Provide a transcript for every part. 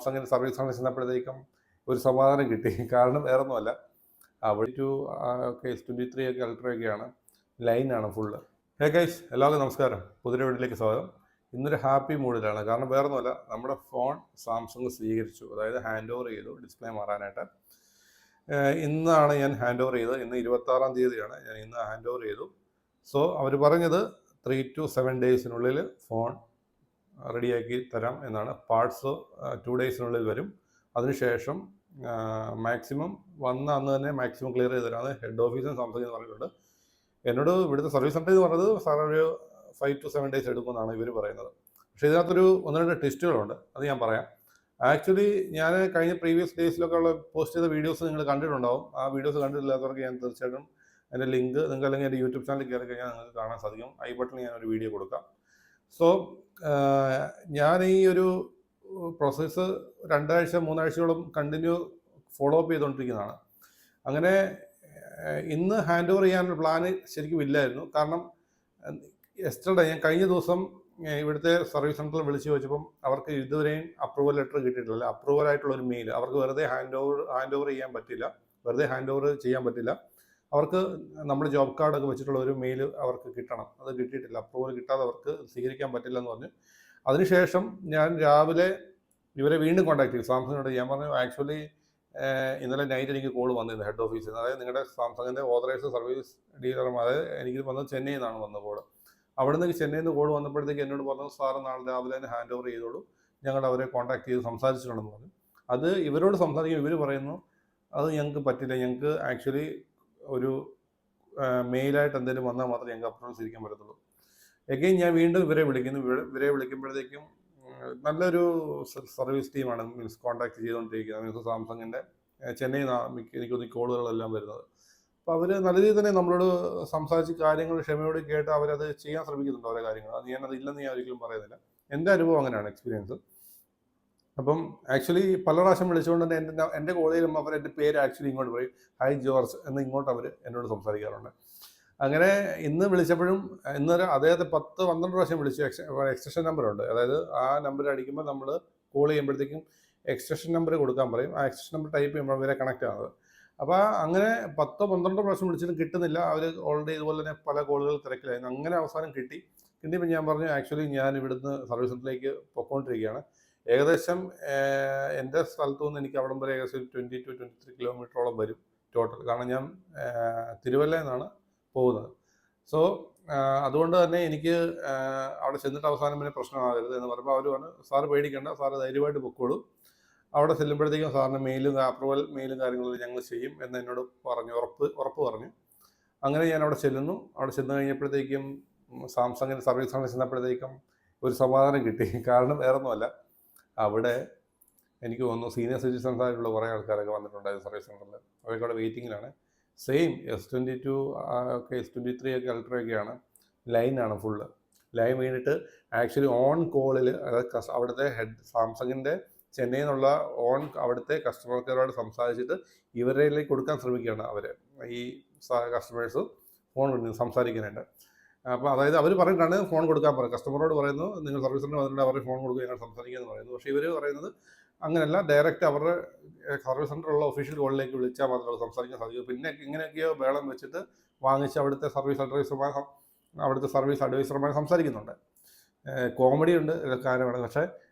അങ്ങനെ സർവീസ് സെൻ്ററിൽ ചെന്നപ്പോഴത്തേക്കും ഒരു സമാധാനം കിട്ടി. കാരണം വേറൊന്നുമല്ല, അവിടെ ടു S23 ഒക്കെ അൾട്രയൊക്കെയാണ്, ലൈനാണ് ഫുള്ള്. ഹേ ഗൈസ്, എല്ലാവർക്കും നമസ്കാരം. പുതിയ വീട്ടിലേക്ക് സ്വാഗതം. ഇന്നൊരു ഹാപ്പി മൂഡിലാണ്. കാരണം വേറൊന്നുമല്ല, നമ്മുടെ ഫോൺ സാംസങ് സ്വീകരിച്ചു, അതായത് ഹാൻഡ് ഓവർ ചെയ്തു ഡിസ്പ്ലേ മാറാനായിട്ട്. ഇന്നാണ് ഞാൻ ഹാൻഡ് ഓവർ ചെയ്തത്. ഇന്ന് 26-ാം തീയതിയാണ്. ഞാൻ ഇന്ന് ഹാൻഡ് ഓവർ ചെയ്തു. സോ അവർ പറഞ്ഞത് 3 to 7 ഡേയ്സിനുള്ളിൽ ഫോൺ റെഡിയാക്കി തരാം എന്നാണ്. പാർട്സ് 2 ഡേയ്സിനുള്ളിൽ വരും. അതിനുശേഷം മാക്സിമം വന്ന അന്ന് തന്നെ മാക്സിമം ക്ലിയർ ചെയ്ത് തരാം. അത് ഹെഡ് ഓഫീസിൽ സാംസങ് എന്ന് പറഞ്ഞിട്ടുണ്ട്. എന്നോട് ഇവിടുത്തെ സർവീസ് സെൻ്റർ എന്ന് പറഞ്ഞത് സാർ ഒരു 5 to 7 ഡേയ്സ് എടുക്കുമെന്നാണ് ഇവർ പറയുന്നത്. പക്ഷേ ഇതിനകത്തൊരു 1-2 ടെസ്റ്റുകളുണ്ട്, അത് ഞാൻ പറയാം. ആക്ച്വലി ഞാൻ കഴിഞ്ഞ പ്രീവിയസ് ഡേയ്സിലൊക്കെ ഉള്ള പോസ്റ്റ് ചെയ്ത വീഡിയോസ് നിങ്ങൾ കണ്ടിട്ടുണ്ടാവും. ആ വീഡിയോസ് കണ്ടിട്ടില്ലാത്തവർക്ക് ഞാൻ തീർച്ചയായിട്ടും അതിൻ്റെ ലിങ്ക് നിങ്ങൾക്ക് അല്ലെങ്കിൽ എൻ്റെ യൂട്യൂബ് ചാനലിൽ കയറി കഴിഞ്ഞാൽ നിങ്ങൾക്ക് കാണാൻ സാധിക്കും. ഐ ബട്ടണിൽ ഞാനൊരു വീഡിയോ കൊടുക്കാം. സോ ഞാൻ ഈ ഒരു പ്രോസസ്സ് 2 ആഴ്ച 3 ആഴ്ചയോളം കണ്ടിന്യൂ ഫോളോ അപ്പ് ചെയ്തുകൊണ്ടിരിക്കുന്നതാണ്. അങ്ങനെ ഇന്ന് ഹാൻഡ് ഓവർ ചെയ്യാനുള്ള പ്ലാന് ശരിക്കും ഇല്ലായിരുന്നു. കാരണം യെസ്റ്റർഡേ ഞാൻ കഴിഞ്ഞ ദിവസം ഇവിടുത്തെ സർവീസ് സെൻ്ററിൽ വിളിച്ച് ചോദിച്ചപ്പം അവർക്ക് ഇതുവരെയും അപ്രൂവൽ ലെറ്റർ കിട്ടിയിട്ടില്ല. അപ്രൂവൽ ആയിട്ടുള്ള ഒരു മെയിൽ അവർക്ക് വെറുതെ ഹാൻഡ് ഓവർ ചെയ്യാൻ പറ്റില്ല. അവർക്ക് നമ്മുടെ ജോബ് കാർഡൊക്കെ വെച്ചിട്ടുള്ള ഒരു മെയിൽ അവർക്ക് കിട്ടണം. അത് കിട്ടിയിട്ടില്ല. അപ്രൂവൽ കിട്ടാതെ അവർക്ക് സ്വീകരിക്കാൻ പറ്റില്ല എന്ന് പറഞ്ഞു. അതിനുശേഷം ഞാൻ രാവിലെ ഇവരെ വീണ്ടും കോൺടാക്ട് ചെയ്തു, സാംസങ്ങിനോട്. ഞാൻ പറഞ്ഞു, ആക്ച്വലി ഇന്നലെ നൈറ്റ് എനിക്ക് കോൾ വന്നിരുന്നു ഹെഡ് ഓഫീസിൽ നിന്ന്. അതായത് നിങ്ങളുടെ സാംസങ്ങിൻ്റെ ഓതറൈസ്ഡ് സർവീസ് ഡീലർ, അതായത് എനിക്ക് വന്നത് ചെന്നൈയിൽ നിന്നാണ് വന്ന കോൾ. അവിടെ നിന്ന് ചെന്നൈയിൽ നിന്ന് കോൾ വന്നപ്പോഴത്തേക്ക് എന്നോട് പറഞ്ഞു, സാറ് നാളെ രാവിലെ തന്നെ ഹാൻഡ് ഓവർ ചെയ്തോളൂ, ഞങ്ങൾ അവരെ കോൺടാക്ട് ചെയ്ത് സംസാരിച്ചിട്ടുണ്ടെന്ന് പറഞ്ഞു. അത് ഇവരോട് സംസാരിക്കും. ഇവർ പറയുന്നു അത് ഞങ്ങൾക്ക് പറ്റില്ല, ഞങ്ങൾക്ക് ആക്ച്വലി ഒരു മെയിലായിട്ട് എന്തെങ്കിലും വന്നാൽ മാത്രമേ ഞങ്ങൾക്ക് അപ്രൂവൽ സ്വീകരിക്കാൻ പറ്റത്തുള്ളൂ. എഗെയിൻ ഞാൻ വീണ്ടും ഇവരെ വിളിക്കുന്നു. ഇവരെ വിളിക്കുമ്പോഴത്തേക്കും നല്ലൊരു സർവീസ് ടീമാണ് കോൺടാക്ട് ചെയ്തുകൊണ്ടിരിക്കുന്നത്. മീൻസ് സാംസങ്ങിൻ്റെ ചെന്നൈയിൽ എനിക്ക് കോളുകളെല്ലാം വരുന്നത്. അപ്പോൾ അവർ നല്ല രീതിയിൽ തന്നെ നമ്മളോട് സംസാരിച്ച് കാര്യങ്ങൾ ക്ഷമയോട് കേട്ട് അവരത് ചെയ്യാൻ ശ്രമിക്കുന്നുണ്ട്, ഓരോ കാര്യങ്ങൾ. അത് ഞാനത് ഇല്ലെന്ന് ഞാൻ ഒരിക്കലും പറയുന്നില്ല. എൻ്റെ അനുഭവം അങ്ങനെയാണ്, എക്സ്പീരിയൻസ്. അപ്പം ആക്ച്വലി പല പ്രാവശ്യം വിളിച്ചുകൊണ്ട് തന്നെ എൻ്റെ കോളേജിലും അവർ എൻ്റെ പേര് ആക്ച്വലി ഇങ്ങോട്ട് പറയും, ഹൈ ജോർജ് എന്ന് ഇങ്ങോട്ട് അവർ എന്നോട് സംസാരിക്കാറുണ്ട്. അങ്ങനെ ഇന്ന് വിളിച്ചപ്പോഴും ഇന്നൊരു അദ്ദേഹത്തെ 10-12 പ്രാവശ്യം വിളിച്ചു. എക്സ്റ്റൻഷൻ നമ്പറുണ്ട്, അതായത് ആ നമ്പർ അടിക്കുമ്പോൾ നമ്മൾ കോൾ ചെയ്യുമ്പോഴത്തേക്കും എക്സ്റ്റൻഷൻ നമ്പർ കൊടുക്കാൻ പറയും. ആ എക്സ്റ്റൻഷൻ നമ്പർ ടൈപ്പ് ചെയ്യുമ്പോൾ അവരെ കണക്ട് ആവുന്നത്. അപ്പോൾ അങ്ങനെ 10-12 പ്രാവശ്യം വിളിച്ചിട്ടും കിട്ടുന്നില്ല. അവർ ഓൾറെഡി ഇതുപോലെ തന്നെ പല കോളുകൾ തിരക്കിലായിരുന്നു. അങ്ങനെ അവസാനം കിട്ടിയപ്പോൾ ഞാൻ പറഞ്ഞു, ആക്ച്വലി ഞാൻ ഇവിടുന്ന് സർവീസ് സെൻ്ററിലേക്ക് പൊയ്ക്കൊണ്ടിരിക്കുകയാണ്. ഏകദേശം എൻ്റെ സ്ഥലത്തു നിന്ന് എനിക്ക് അവിടം വരെ ഏകദേശം 20 to 23 കിലോമീറ്ററോളം വരും ടോട്ടൽ. കാരണം ഞാൻ തിരുവല്ലയിൽ നിന്നാണ് പോകുന്നത്. സോ അതുകൊണ്ട് തന്നെ എനിക്ക് അവിടെ ചെന്നിട്ട് അവസാനം പിന്നെ പ്രശ്നമാകരുത് എന്ന് പറയുമ്പോൾ അവർ പറഞ്ഞു, സാറ് പേടിക്കേണ്ട, സാറ് ധൈര്യമായിട്ട് പൊക്കോളൂ, അവിടെ ചെല്ലുമ്പോഴത്തേക്കും സാറിന് അപ്രൂവൽ മെയിലും കാര്യങ്ങളും ഞങ്ങൾ ചെയ്യും എന്ന് എന്നോട് പറഞ്ഞു, ഉറപ്പ് പറഞ്ഞു. അങ്ങനെ ഞാൻ അവിടെ ചെല്ലുന്നു. അവിടെ ചെന്ന് കഴിഞ്ഞപ്പോഴത്തേക്കും സാംസങ്ങിൻ്റെ സർവീസ് സെൻ്ററിൽ ചെന്നപ്പോഴത്തേക്കും ഒരു സമാധാനം കിട്ടി. കാരണം വേറൊന്നുമല്ല, അവിടെ എനിക്ക് തോന്നുന്നു സീനിയർ സിറ്റിസൺസ് ആയിട്ടുള്ള കുറേ ആൾക്കാരൊക്കെ വന്നിട്ടുണ്ടായിരുന്നു സർവീസ് സെൻ്ററിൽ. അവരൊക്കെ അവിടെ വെയിറ്റിങ്ങിലാണ്. സെയിം S22 S23 ഒക്കെ അൾട്രയൊക്കെയാണ്, ലൈനാണ് ഫുള്ള്. ലൈൻ വീണിട്ട് ആക്ച്വലി ഓൺ കോളിൽ, അതായത് അവിടുത്തെ സാംസങ്ങിൻ്റെ ചെന്നൈയിൽ നിന്നുള്ള അവിടുത്തെ കസ്റ്റമർ കെയറോട് സംസാരിച്ചിട്ട് ഇവരിലേക്ക് കൊടുക്കാൻ ശ്രമിക്കുകയാണ് അവർ, ഈ കസ്റ്റമേഴ്സ് ഫോൺ സംസാരിക്കാനായിട്ട്. അപ്പോൾ അതായത് അവർ പറഞ്ഞിട്ടാണ് ഫോൺ കൊടുക്കാൻ പറയുന്നത്. കസ്റ്റമറോട് പറയുന്നു, നിങ്ങൾ സർവീസ് സെൻ്ററിൽ വന്നിട്ട് അവരുടെ ഫോൺ കൊടുക്കുക, ഞങ്ങൾ സംസാരിക്കാമെന്ന് പറയുന്നു. പക്ഷേ ഇവർ പറയുന്നത് അങ്ങനെയല്ല, ഡയറക്റ്റ് അവരുടെ സർവീസ് സെൻ്ററിലുള്ള ഒഫീഷ്യൽ കോളിലേക്ക് വിളിച്ചാൽ മാത്രമേ സംസാരിക്കാൻ സാധിക്കൂ. പിന്നെ ഇങ്ങനെയൊക്കെയോ ബേളം വെച്ചിട്ട് വാങ്ങിച്ച് അവിടുത്തെ സർവീസ് അഡ്വൈസർമാർ സംസാരിക്കുന്നുണ്ട്. കോമഡി ഉണ്ട് കാര്യമാണ്. പക്ഷേ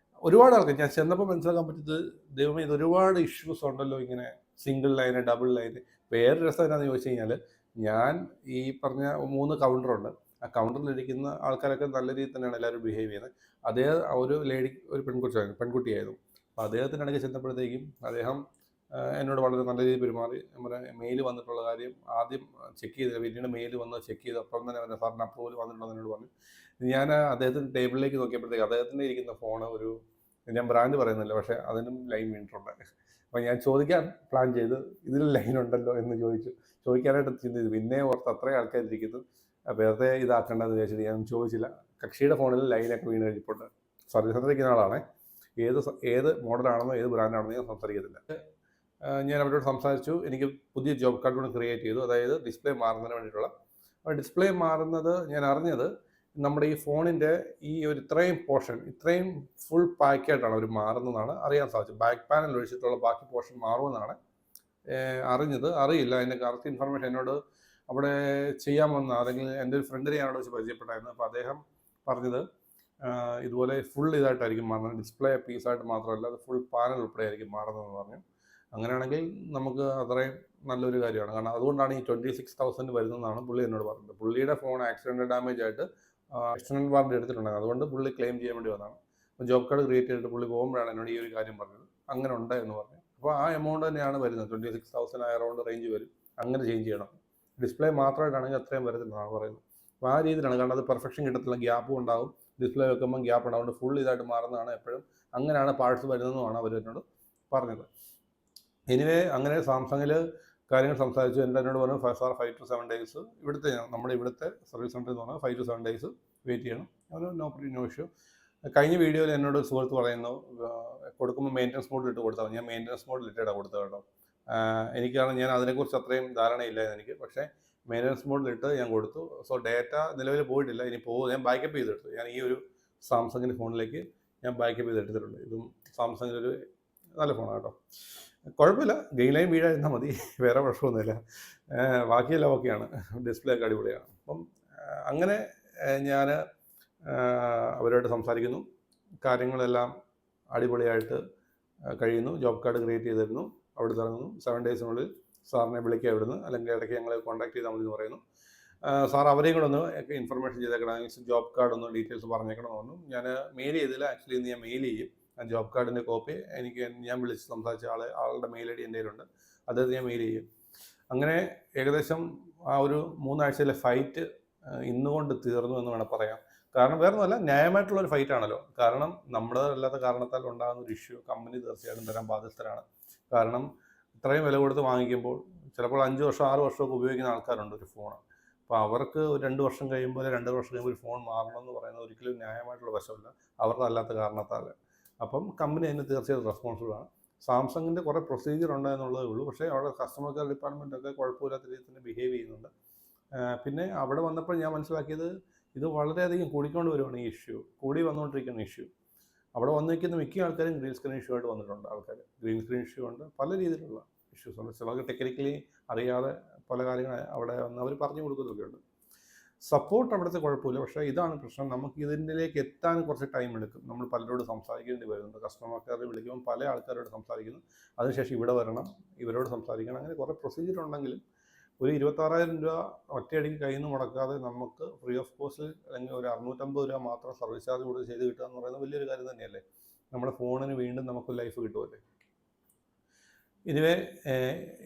ഒരുപാട് ആൾക്കാർ ഞാൻ ചെന്നപ്പോൾ മനസ്സിലാക്കാൻ പറ്റിയത്, ദൈവമേ, ഇത് ഒരുപാട് ഇഷ്യൂസ് ഉണ്ടല്ലോ, ഇങ്ങനെ സിംഗിൾ ലൈന്, ഡബിൾ ലൈന്. വേറെ രസം എന്താണെന്ന് ചോദിച്ചു കഴിഞ്ഞാൽ, ഞാൻ ഈ പറഞ്ഞ 3 കൗണ്ടറുണ്ട്. ആ കൗണ്ടറിലിരിക്കുന്ന ആൾക്കാരൊക്കെ നല്ല രീതിയിൽ തന്നെയാണ് എല്ലാവരും ബിഹേവ് ചെയ്യുന്നത്. ഒരു പെൺകുട്ടിയായിരുന്നു. അപ്പോൾ അദ്ദേഹത്തിനിടയ്ക്ക് ചെന്നപ്പോഴത്തേക്കും അദ്ദേഹം എന്നോട് വളരെ നല്ല രീതിയിൽ പെരുമാറി. നമ്മുടെ മെയിൽ വന്നിട്ടുള്ള കാര്യം ആദ്യം ചെക്ക് ചെയ്തില്ല, പിന്നീട് മെയിൽ വന്ന് ചെക്ക് ചെയ്ത് അപ്പം തന്നെ സാറിന് അപ്രൂവൽ വന്നിട്ടുണ്ടെന്ന് എന്നോട് പറഞ്ഞു. ഞാൻ അദ്ദേഹത്തിൻ്റെ ടേബിളിലേക്ക് നോക്കിയപ്പോഴത്തേക്ക് അദ്ദേഹത്തിൻ്റെ ഇരിക്കുന്ന ഫോണ് ഞാൻ ബ്രാൻഡ് പറയുന്നില്ല, പക്ഷേ അതിനും ലൈൻ വീണിട്ടുണ്ട്. അപ്പോൾ ഞാൻ ചോദിക്കാൻ പ്ലാൻ ചെയ്ത്, ഇതിൽ ലൈൻ ഉണ്ടല്ലോ എന്ന് ചോദിക്കാനായിട്ട് ചിന്തിച്ചു. പിന്നെ ഓർത്ത് അത്രയും ആൾക്കാരിരിക്കുന്നു, വെറുതെ ഇതാക്കേണ്ടതെന്ന് വിചാരിച്ചിട്ട് ഞാൻ ചോദിച്ചില്ല. കക്ഷിയുടെ ഫോണിൽ ലൈനൊക്കെ വീണ് കഴിഞ്ഞിട്ടുണ്ട്. സർവീസ് സെൻ്ററിൽ ഇരിക്കുന്ന ആളാണ്. ഏത് മോഡലാണെന്നോ ഏത് ബ്രാൻഡാണെന്നോ ഞാൻ സംസാരിക്കത്തില്ല. ഞാൻ അവരോട് സംസാരിച്ചു. എനിക്ക് പുതിയ ജോബ് കാർഡ് കൂടെ ക്രിയേറ്റ് ചെയ്തു, അതായത് ഡിസ്പ്ലേ മാറുന്നതിന് വേണ്ടിയിട്ടുള്ള. അപ്പോൾ ഡിസ്പ്ലേ മാറുന്നത് ഞാൻ അറിഞ്ഞത് നമ്മുടെ ഈ ഫോണിൻ്റെ ഈ ഒരു ഇത്രയും പോർഷൻ ഇത്രയും ഫുൾ പാക്കായിട്ടാണ് അവർ മാറുന്നതാണ് അറിയാൻ സാധിച്ചത്. ബാക്ക് പാനൽ ഒഴിച്ചിട്ടുള്ള ബാക്കി പോർഷൻ മാറുമെന്നാണ് അറിയില്ല. അതിൻ്റെ കറക്റ്റ് ഇൻഫർമേഷൻ എന്നോട് അവിടെ ചെയ്യാമെന്ന് അല്ലെങ്കിൽ എൻ്റെ ഒരു ഫ്രണ്ടിനെ ഞാനോട് വെച്ച് പരിചയപ്പെട്ടായിരുന്നു. അപ്പോൾ അദ്ദേഹം പറഞ്ഞത് ഇതുപോലെ ഫുൾ ഇതായിട്ടായിരിക്കും മാറുന്നത്, ഡിസ്പ്ലേ പീസായിട്ട് മാത്രമല്ല അത് ഫുൾ പാനൽ ഉൾപ്പെടെ ആയിരിക്കും മാറുന്നതെന്ന് പറഞ്ഞു. അങ്ങനെയാണെങ്കിൽ നമുക്ക് അത്രയും നല്ലൊരു കാര്യമാണ്. കാരണം അതുകൊണ്ടാണ് ഈ 26,000 വരുന്നതെന്നാണ് പുള്ളി എന്നോട് പറഞ്ഞത്. പുള്ളിയുടെ ഫോൺ ആക്സിഡൻറ്റ് ഡാമേജ് ആയിട്ട് എക്സ്റ്റർണൽ വാറണ്ടി എടുത്തിട്ടുണ്ടായിരുന്നു. അതുകൊണ്ട് പുള്ളി ക്ലെയിം ചെയ്യാൻ വേണ്ടി വന്നതാണ്. അപ്പോൾ ജോബ് കാർഡ് ക്രിയേറ്റ് ചെയ്തിട്ട് പുള്ളി പോകുമ്പോഴാണ് എന്നോട് ഈ ഒരു കാര്യം പറഞ്ഞത്. അങ്ങനെ ഉണ്ട് എന്ന് പറഞ്ഞു. അപ്പോൾ ആ എമൗണ്ട് തന്നെയാണ് വരുന്നത്. 26,000 അറൗണ്ട് റേഞ്ച് വരും. അങ്ങനെ ചേഞ്ച് ചെയ്യണം. ഡിസ്പ്ലേ മാത്രമായിട്ടാണെങ്കിൽ അത്രയും വരത്തില്ലെന്നാണ് പറയുന്നത്. അപ്പോൾ ആ രീതിയിലാണ്. കാരണം അത് പെർഫെക്ഷൻ കിട്ടത്തില്ല, ഗ്യാപ്പും ഉണ്ടാവും. ഡിസ്പ്ലേ വെക്കുമ്പോൾ ഗ്യാപ്പ് ഉണ്ടാവും. ഫുൾ ഇതായിട്ട് മാറുന്നതാണ് എപ്പോഴും. അങ്ങനെയാണ് പാർട്സ് വരുന്നതെന്നാണ് അവർ എന്നോട് പറഞ്ഞത്. എനിവേ അങ്ങനെ സാംസങ്ങിൽ കാര്യങ്ങൾ സംസാരിച്ചു. എന്നോട് പറഞ്ഞു 5 to 7 ഡേയ്സ് ഇവിടുത്തെ നമ്മുടെ ഇവിടുത്തെ സർവീസ് സെൻ്ററിൽ എന്ന് പറഞ്ഞാൽ 5 to 7 ഡേയ്സ് വെയിറ്റ് ചെയ്യണം. അവർ നോ ഇഷ്യൂ. കഴിഞ്ഞ വീഡിയോയിൽ എന്നോട് സുഹൃത്ത് പറയുന്നു കൊടുക്കുമ്പോൾ മെയിൻ്റനൻസ് മോഡിൽ ഇട്ട് കൊടുത്താൽ. ഞാൻ മെയിൻ്റനൻസ് മോഡിൽ ഇട്ടാണ് കൊടുത്തത് കേട്ടോ. എനിക്കാണ് ഞാൻ അതിനെക്കുറിച്ച് അത്രയും ധാരണയില്ലായിരുന്നു എനിക്ക്. പക്ഷേ മെയിൻ്റനൻസ് മോഡിലിട്ട് ഞാൻ കൊടുത്തു. സോ ഡേറ്റ നിലവിൽ പോയിട്ടില്ല. ഇനി ഞാൻ ബാക്കപ്പ് ചെയ്തെടുത്തു. ഞാൻ ഈ ഒരു സാംസങ്ങിൻ്റെ ഫോണിലേക്ക് ഞാൻ ബാക്കപ്പ് ചെയ്തെടുത്തിട്ടുണ്ട്. ഇതും സാംസങ്ങിലൊരു നല്ല ഫോണാണ് കേട്ടോ. കുഴപ്പമില്ല, ഗെയിം ലൈൻ വീഴായിരുന്നാൽ മതി, വേറെ പ്രശ്നമൊന്നുമില്ല. ബാക്കിയെല്ലാം ഓക്കെയാണ്. ഡിസ്പ്ലേ ഒക്കെ അടിപൊളിയാണ്. അപ്പം അങ്ങനെ ഞാൻ അവരോട് സംസാരിക്കുന്നു. കാര്യങ്ങളെല്ലാം അടിപൊളിയായിട്ട് കഴിയുന്നു. ജോബ് കാർഡ് ക്രിയേറ്റ് ചെയ്തിരുന്നു. അവിടുന്ന് ഇറങ്ങുന്നു. 7 ഡേയ്സിനുള്ളിൽ സാറിനെ വിളിക്കുക ഇവിടുന്ന്, അല്ലെങ്കിൽ ഇടയ്ക്ക് ഞങ്ങളെ കോൺടാക്ട് ചെയ്താൽ മതി എന്ന് പറയുന്നു. സാർ അവരെയും കൂടെ ഒന്ന് ഇൻഫർമേഷൻ ചെയ്തേക്കണം, ജോബ് കാർഡ് ഒന്ന് ഡീറ്റെയിൽസ് പറഞ്ഞേക്കണം എന്ന് പറഞ്ഞു. ഞാൻ മെയിൽ ചെയ്തില്ല. ആക്ച്വലി ഇന്ന് ഞാൻ മെയിൽ ചെയ്യും. ജോബ് കാർഡിൻ്റെ കോപ്പി ഞാൻ വിളിച്ച് സംസാരിച്ച ആളുടെ മെയിൽ ID എൻ്റെ കയ്യിലുണ്ട്. അദ്ദേഹത്തിന് ഞാൻ മെയിൽ ചെയ്യും. അങ്ങനെ ഏകദേശം ആ ഒരു 3 ആഴ്ചയിലെ ഫൈറ്റ് ഇന്നുകൊണ്ട് തീർന്നു എന്ന് വേണം പറയാം. കാരണം വേറെ ഒന്നുമല്ല, ന്യായമായിട്ടുള്ളൊരു ഫൈറ്റാണല്ലോ. കാരണം നമ്മുടെ അല്ലാത്ത കാരണത്താൽ ഉണ്ടാകുന്ന ഒരു ഇഷ്യൂ കമ്പനി തീർച്ചയായിട്ടും തരാൻ ബാധ്യസ്ഥരാണ്. കാരണം ഇത്രയും വില കൊടുത്ത് വാങ്ങിക്കുമ്പോൾ ചിലപ്പോൾ 5 വർഷം 6 വർഷമൊക്കെ ഉപയോഗിക്കുന്ന ആൾക്കാരുണ്ട് ഒരു ഫോൺ. അപ്പോൾ അവർക്ക് 2 വർഷം കഴിയുമ്പോൾ 2 വർഷം കഴിയുമ്പോൾ ഒരു ഫോൺ മാറണമെന്ന് പറയുന്നത് ഒരിക്കലും ന്യായമായിട്ടുള്ള വശമല്ല, അവരുടെ അല്ലാത്ത കാരണത്താൽ. അപ്പം കമ്പനി അതിന് തീർച്ചയായിട്ടും റെസ്പോൺസിബിളാണ്. സാംസങ്ങിൻ്റെ കുറേ പ്രൊസീജിയർ ഉണ്ട് എന്നുള്ളതേ ഉള്ളൂ. പക്ഷേ അവിടെ കസ്റ്റമർ കെയർ ഡിപ്പാർട്ട്മെൻറ്റൊക്കെ കുഴപ്പമില്ലാത്ത രീതിയിൽ തന്നെ ബിഹേവ് ചെയ്യുന്നുണ്ട്. പിന്നെ അവിടെ വന്നപ്പോൾ ഞാൻ മനസ്സിലാക്കിയത് ഇത് വളരെയധികം കൂടിക്കൊണ്ട് വരുവാണ് ഈ ഇഷ്യൂ. കൂടി വന്നുകൊണ്ടിരിക്കുന്ന ഇഷ്യൂ. അവിടെ വന്ന് നിൽക്കുന്ന മിക്ക ആൾക്കാരും ഗ്രീൻ സ്ക്രീൻ ഇഷ്യൂ ആയിട്ട് വന്നിട്ടുണ്ട്. ആൾക്കാർ ഗ്രീൻ സ്ക്രീൻ ഇഷ്യൂ ഉണ്ട്, പല രീതിയിലുള്ള ഇഷ്യൂസ് ഉണ്ട്. ചിലർക്ക് ടെക്നിക്കലി അറിയാതെ പല കാര്യങ്ങൾ അവിടെ വന്ന് അവർ പറഞ്ഞു കൊടുക്കുന്നതൊക്കെ ഉണ്ട്. സപ്പോർട്ട് അവിടുത്തെ കുഴപ്പമില്ല. പക്ഷേ ഇതാണ് പ്രശ്നം, നമുക്ക് ഇതിലേക്ക് എത്താൻ കുറച്ച് ടൈം എടുക്കും. നമ്മൾ പലരോട് സംസാരിക്കേണ്ടി വരുന്നുണ്ട്. കസ്റ്റമർ കെയറിൽ വിളിക്കുമ്പോൾ പല ആൾക്കാരോട് സംസാരിക്കുന്നു. അതിനുശേഷം ഇവിടെ വരണം, ഇവരോട് സംസാരിക്കണം. അങ്ങനെ കുറേ പ്രൊസീജിയർ ഉണ്ടെങ്കിലും ഒരു 26,000 രൂപ ഒറ്റയടിക്ക് കയ്യിൽ നിന്ന് മുടക്കാതെ നമുക്ക് ഫ്രീ ഓഫ് കോസ്റ്റ് അല്ലെങ്കിൽ ഒരു 650 രൂപ മാത്രം സർവീസ് ചാർജ് കൊടുത്ത് ചെയ്ത് കിട്ടുക എന്ന് പറയുന്നത് വലിയൊരു കാര്യം തന്നെയല്ലേ. നമ്മുടെ ഫോണിന് വീണ്ടും നമുക്ക് ലൈഫ് കിട്ടുമല്ലേ.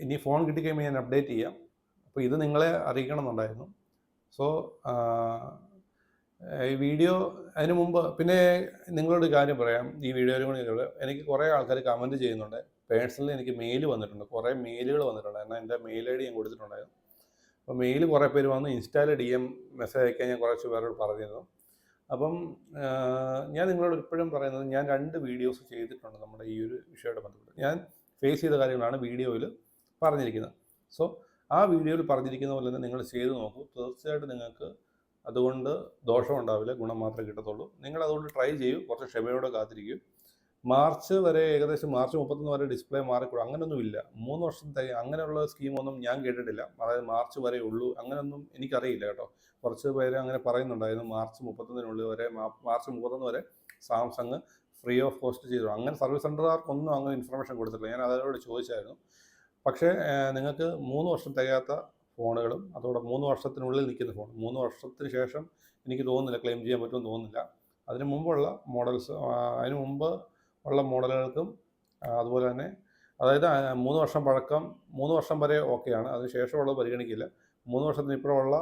ഇനി ഫോൺ കിട്ടിക്കഴിയുമ്പോൾ ഞാൻ അപ്ഡേറ്റ് ചെയ്യാം. അപ്പോൾ ഇത് നിങ്ങളെ അറിയിക്കണം എന്നുണ്ടായിരുന്നു. സോ ഈ വീഡിയോ അതിന് മുമ്പ് പിന്നെ നിങ്ങളോട് കാര്യം പറയാം. ഈ വീഡിയോയിലും കൂടി എനിക്ക് കുറേ ആൾക്കാർ കമൻറ്റ് ചെയ്യുന്നുണ്ട്. പേഴ്സണലി എനിക്ക് മെയിൽ വന്നിട്ടുണ്ട്, കുറേ മെയിലുകൾ വന്നിട്ടുണ്ട്. എന്നാൽ എൻ്റെ മെയിൽ ID ഞാൻ കൊടുത്തിട്ടുണ്ടായിരുന്നു. അപ്പോൾ മെയിൽ കുറേ പേര് വന്ന് ഇൻസ്റ്റയിൽ DM മെസ്സേജ് അയക്കാൻ ഞാൻ കുറച്ച് പേരോട് പറഞ്ഞിരുന്നു. അപ്പം ഞാൻ നിങ്ങളോട് ഇപ്പോഴും പറയുന്നത്, ഞാൻ 2 വീഡിയോസ് ചെയ്തിട്ടുണ്ട് നമ്മുടെ ഈ ഒരു വിഷയമായിട്ട് ബന്ധപ്പെട്ട്. ഞാൻ ഫേസ് ചെയ്ത കാര്യങ്ങളാണ് വീഡിയോയിൽ പറഞ്ഞിരിക്കുന്നത്. സോ ആ വീഡിയോയിൽ പറഞ്ഞിരിക്കുന്ന പോലെ തന്നെ നിങ്ങൾ ചെയ്ത് നോക്കൂ. തീർച്ചയായിട്ടും നിങ്ങൾക്ക് അതുകൊണ്ട് ദോഷം ഉണ്ടാവില്ല, ഗുണം മാത്രമേ കിട്ടത്തുള്ളൂ. നിങ്ങൾ അതുകൊണ്ട് ട്രൈ ചെയ്യൂ, കുറച്ച് ക്ഷമയോടെ കാത്തിരിക്കൂ. മാർച്ച് വരെ, ഏകദേശം മാർച്ച് 31 വരെ ഡിസ്പ്ലേ മാറിക്കൂടും. അങ്ങനെയൊന്നുമില്ല. 3 വർഷം അങ്ങനെയുള്ള സ്കീമൊന്നും ഞാൻ കേട്ടിട്ടില്ല. അതായത് മാർച്ച് വരെ ഉള്ളൂ അങ്ങനെയൊന്നും എനിക്കറിയില്ല കേട്ടോ. കുറച്ച് പേര് അങ്ങനെ പറയുന്നുണ്ടായിരുന്നു. മാർച്ച് 31 വരെ മാർച്ച് 31 വരെ സാംസങ് ഫ്രീ ഓഫ് കോസ്റ്റ് ചെയ്തു. അങ്ങനെ സർവീസ് സെൻ്ററുകാർക്കൊന്നും അങ്ങനെ ഇൻഫർമേഷൻ കൊടുത്തിട്ടില്ല. ഞാൻ അവരോട് ചോദിച്ചായിരുന്നു. പക്ഷേ നിങ്ങൾക്ക് 3 വർഷം തികയാത്ത ഫോണുകളും അതോടെ 3 വർഷത്തിനുള്ളിൽ നിൽക്കുന്ന ഫോൺ, 3 വർഷത്തിന് ശേഷം എനിക്ക് തോന്നുന്നില്ല ക്ലെയിം ചെയ്യാൻ പറ്റുമെന്ന് തോന്നുന്നില്ല. അതിന് മുമ്പുള്ള മോഡൽസ്, അതിന് മുമ്പ് ഉള്ള മോഡലുകൾക്കും അതുപോലെ തന്നെ, അതായത് 3 വർഷം പഴക്കം, 3 വർഷം വരെ ഓക്കെയാണ്. അതിന് ശേഷമുള്ളത് പരിഗണിക്കില്ല. 3 വർഷത്തിന് ഇപ്പുറമുള്ള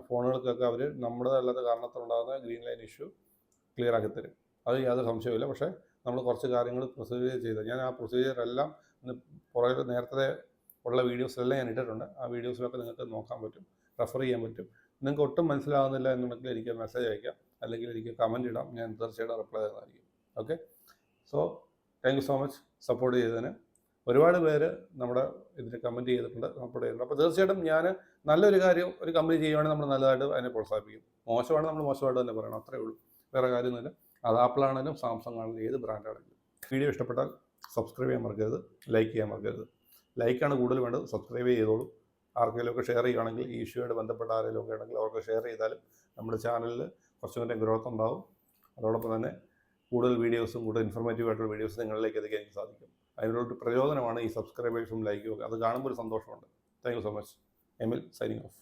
ഫോണുകൾക്കൊക്കെ അവർ നമ്മുടെ അല്ലാത്ത കാരണത്തിലുണ്ടാകുന്ന ഗ്രീൻ ലൈൻ ഇഷ്യൂ ക്ലിയർ ആക്കി തരും. അത് യാതൊരു സംശയമില്ല. പക്ഷേ നമ്മൾ കുറച്ച് കാര്യങ്ങൾ പ്രൊസീജിയർ ചെയ്ത്, ഞാൻ ആ പ്രൊസീജിയർ എല്ലാം പുറകെ നേരത്തെ ഉള്ള വീഡിയോസിലെല്ലാം ഞാൻ ഇട്ടിട്ടുണ്ട്. ആ വീഡിയോസിലൊക്കെ നിങ്ങൾക്ക് നോക്കാൻ പറ്റും, റെഫർ ചെയ്യാൻ പറ്റും. നിങ്ങൾക്ക് ഒട്ടും മനസ്സിലാകുന്നില്ല എന്നുണ്ടെങ്കിൽ എനിക്ക് മെസ്സേജ് അയക്കാം, അല്ലെങ്കിൽ എനിക്ക് കമൻറ്റ് ഇടാം. ഞാൻ തീർച്ചയായിട്ടും റിപ്ലൈ തരുന്നതായിരിക്കും. Okay, so thank you so much support ചെയ്തതിന്. ഒരുപാട് പേര് നമ്മുടെ ഇതിന് കമൻറ്റ് ചെയ്തിട്ടുണ്ട്, സപ്പോർട്ട് ചെയ്തിട്ടുണ്ട്. അപ്പോൾ തീർച്ചയായിട്ടും ഞാൻ നല്ലൊരു കാര്യം ഒരു കമ്പനി ചെയ്യുവാണെങ്കിൽ നമ്മൾ നല്ലതായിട്ട് അതിനെ പ്രോത്സാഹിപ്പിക്കും. മോശമാണ് നമ്മൾ മോശമായിട്ട് തന്നെ പറയണം, അത്രേ ഉള്ളൂ, വേറെ കാര്യമൊന്നുമില്ല. അത് ആപ്പിൾ ആണെങ്കിലും സാംസങ് ആണെങ്കിലും ഏത് ബ്രാൻഡാണെങ്കിലും. വീഡിയോ ഇഷ്ടപ്പെട്ടാൽ സബ്സ്ക്രൈബ് ചെയ്യാൻ മറക്കരുത്, ലൈക്ക് ചെയ്യാൻ മറക്കരുത്. ലൈക്കാണ് കൂടുതൽ വേണ്ടത്, സബ്സ്ക്രൈബ് ചെയ്തോളൂ. ആർക്കെങ്കിലുമൊക്കെ ഷെയർ ചെയ്യുകയാണെങ്കിൽ ഈ ഇഷ്യൂയോട് ബന്ധപ്പെട്ട ആരെങ്കിലും ഒക്കെ ആണെങ്കിൽ അവർക്ക് ഷെയർ ചെയ്താലും നമ്മുടെ ചാനലിൽ കുറച്ചും കൂടെ ഗ്രോത്ത് ഉണ്ടാവും. അതോടൊപ്പം തന്നെ കൂടുതൽ വീഡിയോസും കൂടുതൽ ഇൻഫോർമേറ്റീവ് ആയിട്ടുള്ള വീഡിയോസ് നിങ്ങളിലേക്ക് എത്തിക്കാൻ എനിക്ക് സാധിക്കും. അതിനൊരു പ്രചോദനമാണ് ഈ സബ്സ്ക്രൈബേഴ്സും ലൈക്കും ഒക്കെ. അത് കാണുമ്പോൾ ഒരു സന്തോഷമുണ്ട്. Thank you so much. Emil signing off.